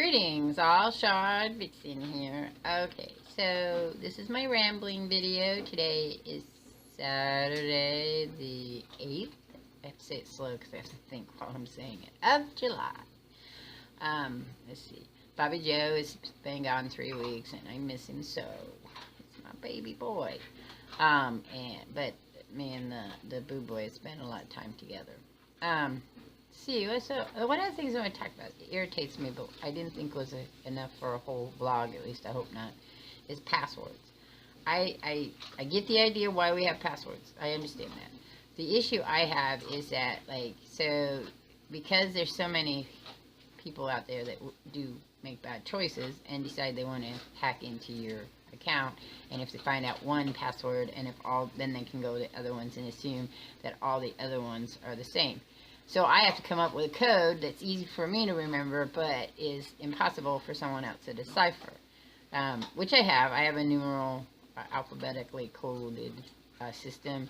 Greetings, all. Shardvixen here. Okay, so this is my rambling video. Today is Saturday the 8th. I have to say it slow because I have to think while I'm saying it. Of July. Let's see. Bobby Joe has been gone 3 weeks and I miss him so. It's my baby boy. But me and the boo boy spent a lot of time together. See, so one of the things I want to talk about, it irritates me, but I didn't think was enough for a whole vlog, at least I hope not, is passwords. I get the idea why we have passwords. I understand that. The issue I have is that, like, so, because there's so many people out there that do make bad choices and decide they want to hack into your account, and if they find out one password, and if all, then they can go to other ones and assume that all the other ones are the same. So I have to come up with a code that's easy for me to remember, but is impossible for someone else to decipher. Which I have. I have a numeral, alphabetically coded system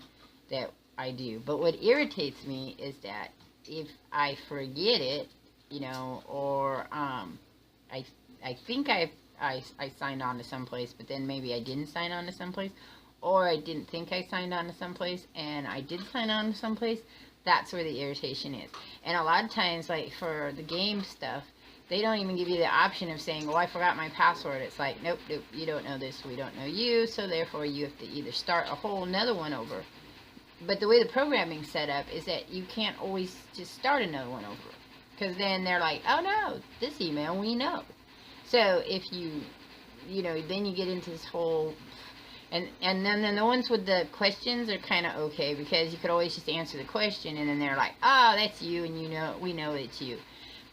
that I do. But what irritates me is that if I forget it, you know, or I think I signed on to someplace, but then maybe I didn't sign on to someplace, or I didn't think I signed on to someplace and I did sign on to someplace. That's where the irritation is. And a lot of times, like for the game stuff, they don't even give you the option of saying, well, I forgot my password. It's like, nope, you don't know this, we don't know you, so therefore you have to either start a whole another one over. But the way the programming's set up is that you can't always just start another one over, because then they're like, oh no, this email we know. So if you know, then you get into this whole, and then the ones with the questions are kind of okay, because you could always just answer the question and then they're like, oh, that's you, and you know, we know it's you.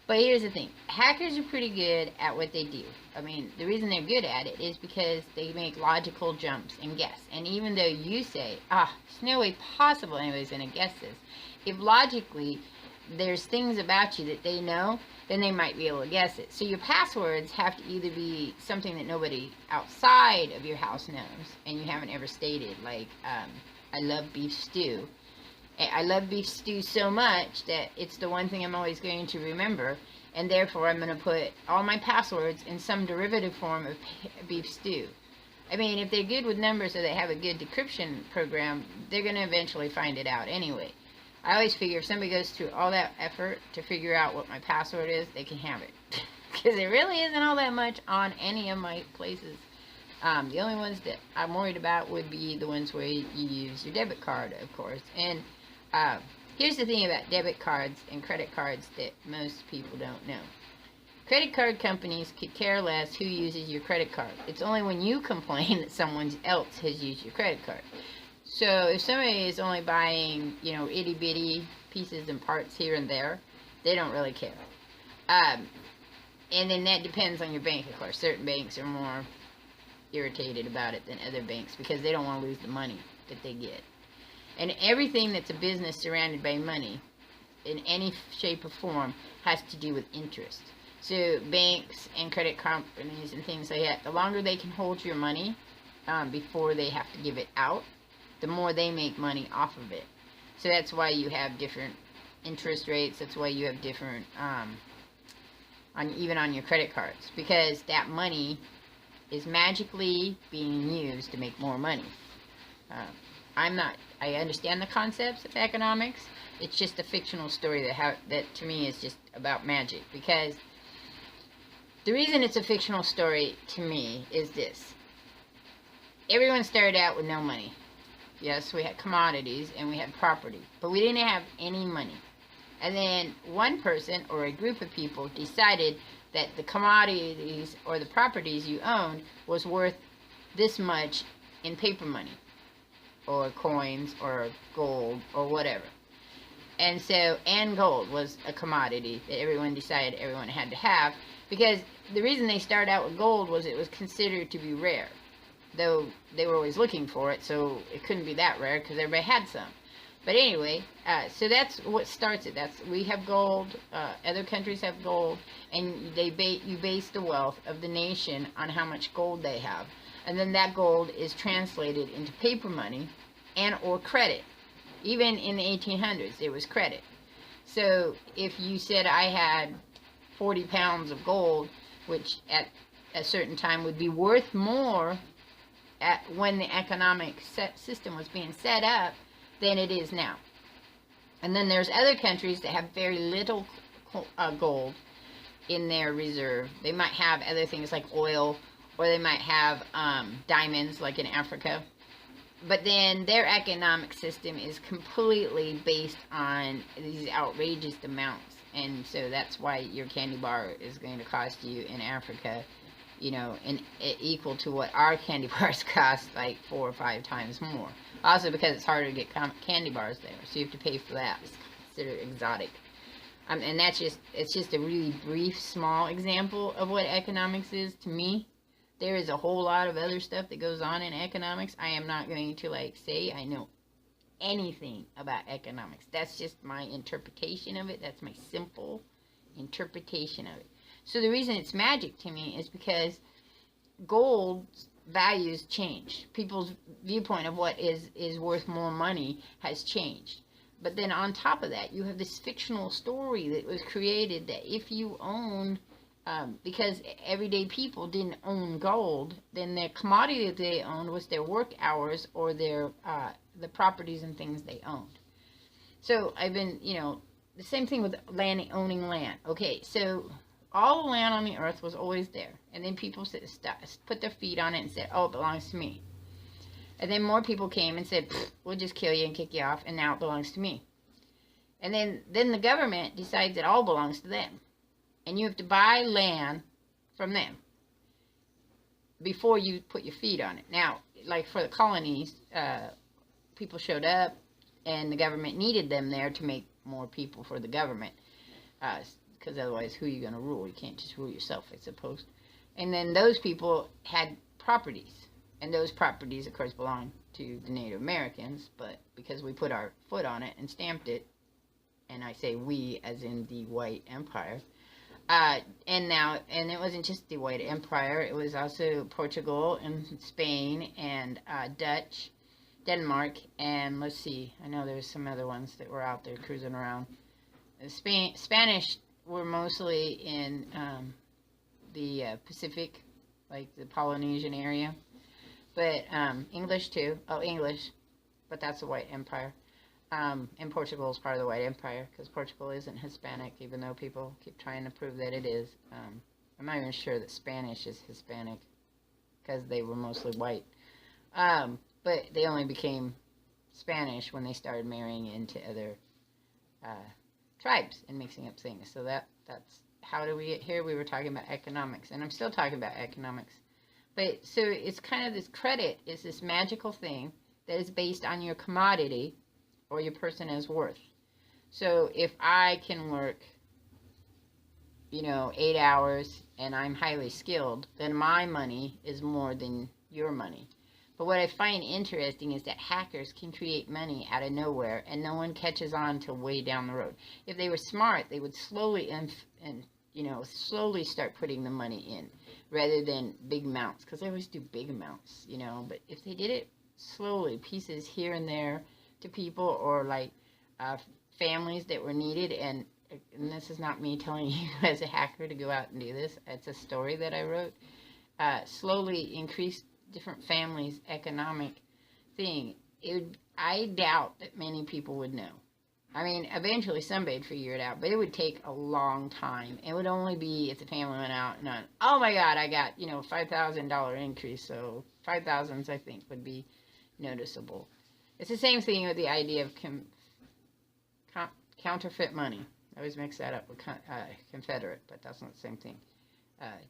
But here's the thing, hackers are pretty good at what they do. I mean, the reason they're good at it is because they make logical jumps and guess. And even though you say, there's no way possible anybody's going to guess this, if logically there's things about you that they know, then they might be able to guess it. So your passwords have to either be something that nobody outside of your house knows, and you haven't ever stated, like, I love beef stew. I love beef stew so much that it's the one thing I'm always going to remember, and therefore I'm going to put all my passwords in some derivative form of beef stew. I mean, if they're good with numbers or they have a good decryption program, they're going to eventually find it out anyway. I always figure if somebody goes through all that effort to figure out what my password is, they can have it. Because it really isn't all that much on any of my places. The only ones that I'm worried about would be the ones where you use your debit card, of course. And here's the thing about debit cards and credit cards that most people don't know. Credit card companies could care less who uses your credit card. It's only when you complain that someone else has used your credit card. So if somebody is only buying, you know, itty-bitty pieces and parts here and there, they don't really care. And then that depends on your bank, of course. Certain banks are more irritated about it than other banks because they don't want to lose the money that they get. And everything that's a business surrounded by money, in any shape or form, has to do with interest. So banks and credit companies and things like that, the longer they can hold your money before they have to give it out, the more they make money off of it. So that's why you have different interest rates. That's why you have different, even on your credit cards, because that money is magically being used to make more money. I understand the concepts of economics. It's just a fictional story that to me is just about magic, because the reason it's a fictional story to me is this. Everyone started out with no money. Yes, we had commodities and we had property, but we didn't have any money. And then one person or a group of people decided that the commodities or the properties you owned was worth this much in paper money or coins or gold or whatever. And so, and gold was a commodity that everyone decided everyone had to have, because the reason they started out with gold was it was considered to be rare. Though they were always looking for it, so it couldn't be that rare because everybody had some. But anyway, so that's what starts it. We have gold, other countries have gold, and you base the wealth of the nation on how much gold they have. And then that gold is translated into paper money and or credit. Even in the 1800s, it was credit. So if you said I had 40 pounds of gold, which at a certain time would be worth more when the economic system was being set up than it is now. And then there's other countries that have very little gold in their reserve. They might have other things like oil, or they might have diamonds, like in Africa. But then their economic system is completely based on these outrageous amounts. And so that's why your candy bar is going to cost you in Africa, you know, equal to what our candy bars cost, like 4 or 5 times more. Also because it's harder to get candy bars there, so you have to pay for that. It's considered exotic. And it's just a really brief, small example of what economics is to me. There is a whole lot of other stuff that goes on in economics. I am not going to, like, say I know anything about economics. That's just my interpretation of it. That's my simple interpretation of it. So the reason it's magic to me is because gold's values change. People's viewpoint of what is worth more money has changed. But then on top of that, you have this fictional story that was created that if you owned, because everyday people didn't own gold, then the commodity that they owned was their work hours or their the properties and things they owned. So I've been, you know, the same thing with owning land. Okay, so all the land on the earth was always there. And then people put their feet on it and said, oh, it belongs to me. And then more people came and said, we'll just kill you and kick you off, and now it belongs to me. And then the government decides it all belongs to them. And you have to buy land from them before you put your feet on it. Now, like for the colonies, people showed up, and the government needed them there to make more people for the government. Because otherwise, who are you going to rule? You can't just rule yourself, I suppose. And then those people had properties. And those properties, of course, belong to the Native Americans. But because we put our foot on it and stamped it, and I say we as in the white empire, and it wasn't just the white empire. It was also Portugal and Spain and Dutch, Denmark, and let's see. I know there's some other ones that were out there cruising around. Spanish were mostly in the Pacific, like the Polynesian area. But English too. Oh, English. But that's the white empire. And Portugal is part of the white empire, because Portugal isn't Hispanic, even though people keep trying to prove that it is. I'm not even sure that Spanish is Hispanic, because they were mostly white. But they only became Spanish when they started marrying into other tribes and mixing up things. So that's how do we get here? We were talking about economics, and I'm still talking about economics. But so it's kind of this credit is this magical thing that is based on your commodity or your person as worth. So if I can work, you know, 8 hours and I'm highly skilled, then my money is more than your money. But what I find interesting is that hackers can create money out of nowhere, and no one catches on till way down the road. If they were smart, they would slowly slowly start putting the money in, rather than big amounts, because they always do big amounts, you know. But if they did it slowly, pieces here and there to people, or like families that were needed, and this is not me telling you as a hacker to go out and do this, it's a story that I wrote, slowly increase different families' economic thing, I doubt that many people would know. I mean, eventually somebody would figure it out, but it would take a long time. It would only be if the family went out and, oh my God, I got, you know, $5,000 increase, so 5,000s I think would be noticeable. It's the same thing with the idea of counterfeit money. I always mix that up with Confederate, but that's not the same thing.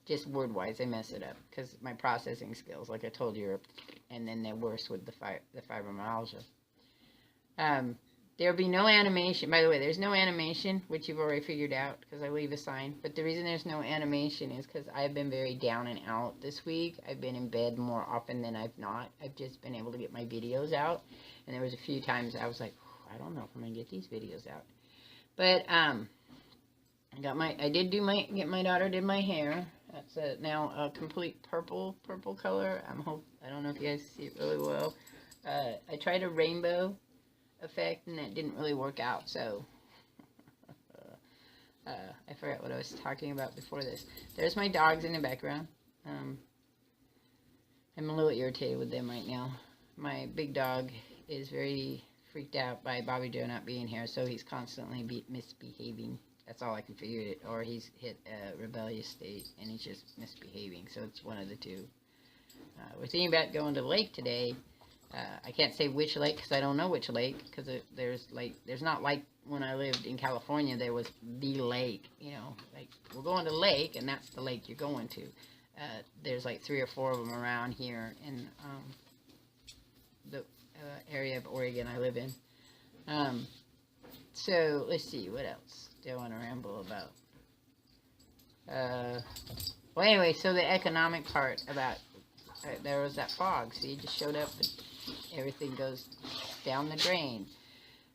Just word-wise, I mess it up because my processing skills, like I told you, and then they're worse with the fibromyalgia. There'll be no animation. By the way, there's no animation, which you've already figured out because I leave a sign. But the reason there's no animation is because I've been very down and out this week. I've been in bed more often than I've not. I've just been able to get my videos out. And there was a few times I was like, I don't know if I'm going to get these videos out. But I did get my daughter did my hair. That's now a complete purple color. I don't know if you guys see it really well. I tried a rainbow effect, and that didn't really work out, so I forgot what I was talking about before this. There's my dogs in the background. I'm a little irritated with them right now. My big dog is very freaked out by Bobby Joe not being here, so he's constantly misbehaving. That's all I can figure it. Or he's hit a rebellious state, and he's just misbehaving. So it's one of the two. We're thinking about going to the lake today. I can't say which lake because I don't know which lake. Because there's not like when I lived in California, there was the lake. You know, like we're going to the lake, and that's the lake you're going to. There's like 3 or 4 of them around here in the area of Oregon I live in. So let's see, what else do I want to ramble about? Well, anyway, so the economic part about there was that fog. See, it just showed up and everything goes down the drain.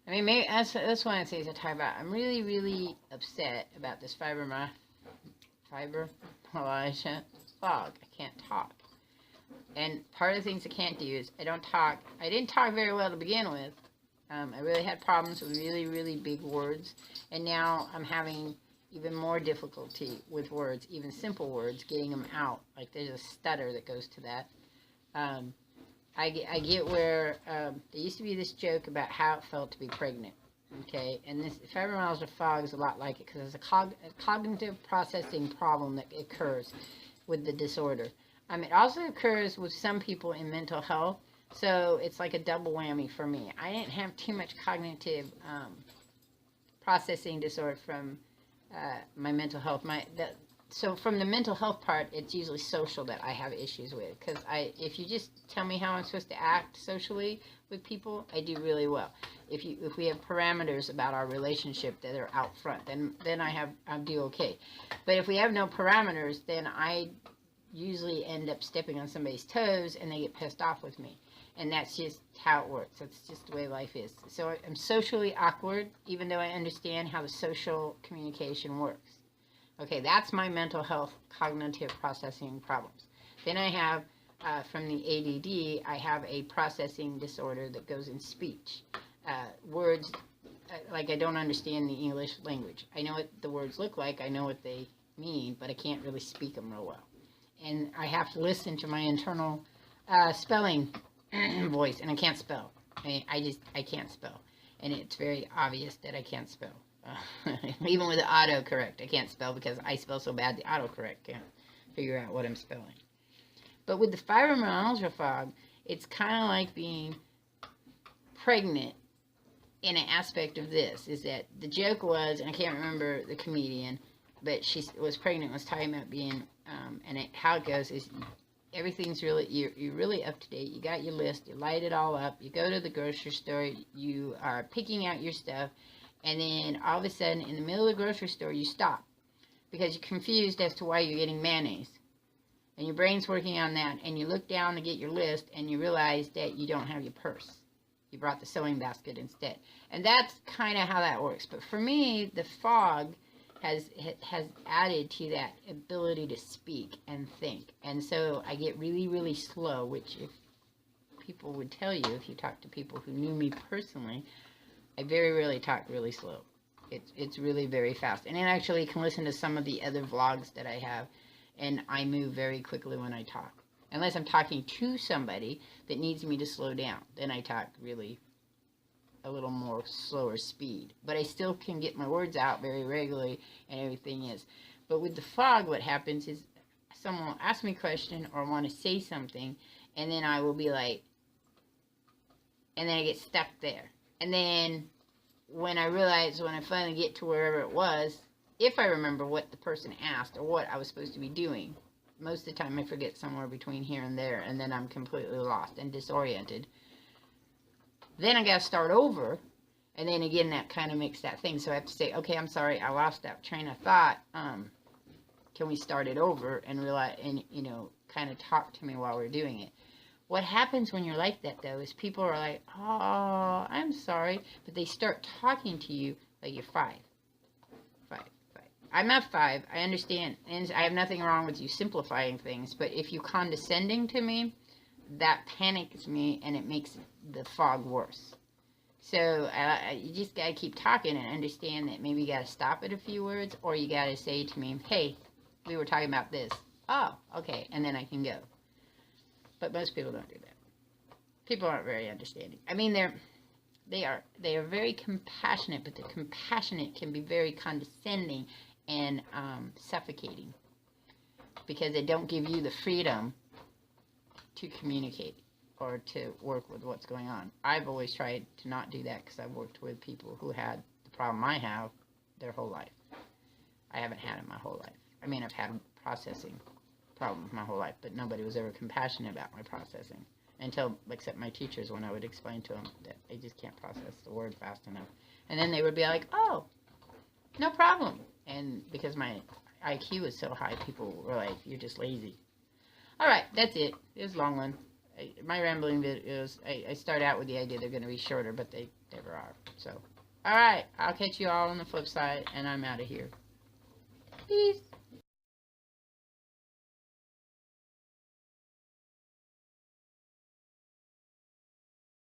I mean, maybe that's one of the things I talk about. I'm really, really upset about this fibromyalgia fog. I can't talk. And part of the things I can't do is I don't talk. I didn't talk very well to begin with. I really had problems with really, really big words. And now I'm having even more difficulty with words, even simple words, getting them out. Like there's a stutter that goes to that. I get where there used to be this joke about how it felt to be pregnant. Okay, and this fibromyalgia fog is a lot like it because there's a cognitive processing problem that occurs with the disorder. It also occurs with some people in mental health, so it's like a double whammy for me. I didn't have too much cognitive processing disorder from my mental health. So from the mental health part, it's usually social that I have issues with. Because if you just tell me how I'm supposed to act socially with people, I do really well. If we have parameters about our relationship that are out front, then I do okay. But if we have no parameters, then I usually end up stepping on somebody's toes and they get pissed off with me. And that's just how it works. That's just the way life is. So I'm socially awkward, even though I understand how the social communication works. Okay, that's my mental health cognitive processing problems. Then I have, from the ADD, I have a processing disorder that goes in speech. Words, like I don't understand the English language. I know what the words look like, I know what they mean, but I can't really speak them real well. And I have to listen to my internal spelling voice, and I can't spell. I can't spell. And it's very obvious that I can't spell. Even with the autocorrect, I can't spell because I spell so bad the autocorrect can't figure out what I'm spelling. But with the fibromyalgia fog, it's kind of like being pregnant in an aspect of this, is that the joke was, and I can't remember the comedian, but she was pregnant, was talking about being, how it goes is everything's really, you're really up to date, you got your list, you light it all up, you go to the grocery store, you are picking out your stuff, and then all of a sudden, in the middle of the grocery store, you stop because you're confused as to why you're getting mayonnaise. And your brain's working on that, and you look down to get your list, and you realize that you don't have your purse. You brought the sewing basket instead. And that's kind of how that works. But for me, the fog has added to that ability to speak and think. And so I get really, really slow, which if people would tell you, if you talk to people who knew me personally, I very rarely talk really slow. It's really very fast. And I actually can listen to some of the other vlogs that I have, and I move very quickly when I talk. Unless I'm talking to somebody that needs me to slow down, then I talk really a little more slower speed. But I still can get my words out very regularly, and everything is. But with the fog, what happens is someone will ask me a question or want to say something, and then I will be like, and then I get stuck there. And then when I finally get to wherever it was, if I remember what the person asked or what I was supposed to be doing, most of the time I forget somewhere between here and there, and then I'm completely lost and disoriented. Then I got to start over, and then again that kind of makes that thing. So I have to say, okay, I'm sorry, I lost that train of thought. Can we start it over and realize, and kind of talk to me while we're doing it. What happens when you're like that, though, is people are like, oh, I'm sorry. But they start talking to you like you're 5. I'm not 5. I understand. And I have nothing wrong with you simplifying things. But if you're condescending to me, that panics me and it makes the fog worse. So you just got to keep talking and understand that maybe you got to stop at a few words, or you got to say to me, hey, we were talking about this. Oh, okay, and then I can go. But most people don't do that. People aren't very understanding. I mean, they are very compassionate, but the compassionate can be very condescending and suffocating, because they don't give you the freedom to communicate or to work with what's going on. I've always tried to not do that, because I've worked with people who had the problem I have their whole life. I haven't had it my whole life. I mean, I've had processing problems my whole life, but nobody was ever compassionate about my processing. Until, except my teachers, when I would explain to them that they just can't process the word fast enough. And then they would be like, oh, no problem. And because my IQ is so high, people were like, you're just lazy. All right, that's it. It was a long one. My rambling videos, I start out with the idea they're going to be shorter, but they never are. So, all right, I'll catch you all on the flip side, and I'm out of here. Peace.